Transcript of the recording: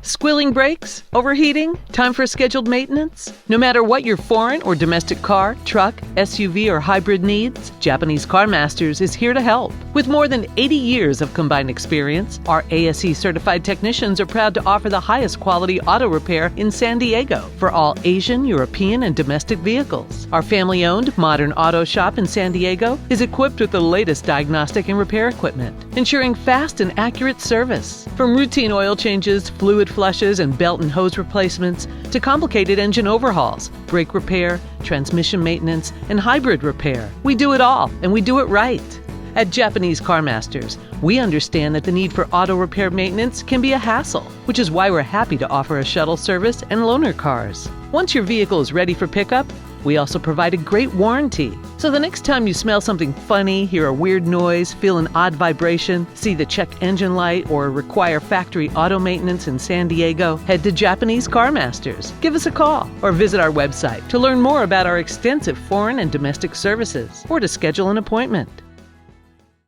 Squealing brakes? Overheating? Time for scheduled maintenance? No matter what your foreign or domestic car, truck, SUV, or hybrid needs, Japanese Carmasters is here to help. With more than 80 years of combined experience, our ASE-certified technicians are proud to offer the highest quality auto repair in San Diego for all Asian, European, and domestic vehicles. Our family-owned modern auto shop in San Diego is equipped with the latest diagnostic and repair equipment, ensuring fast and accurate service. From routine oil changes, fluid flushes, and belt and hose replacements to complicated engine overhauls, brake repair, transmission maintenance, and hybrid repair. We do it all, and we do it right. At Japanese Carmasters, we understand that the need for auto repair maintenance can be a hassle, which is why we're happy to offer a shuttle service and loaner cars. Once your vehicle is ready for pickup, we also provide a great warranty. So the next time you smell something funny, hear a weird noise, feel an odd vibration, see the check engine light, or require factory auto maintenance in San Diego, head to Japanese Carmasters. Give us a call or visit our website to learn more about our extensive foreign and domestic services or to schedule an appointment.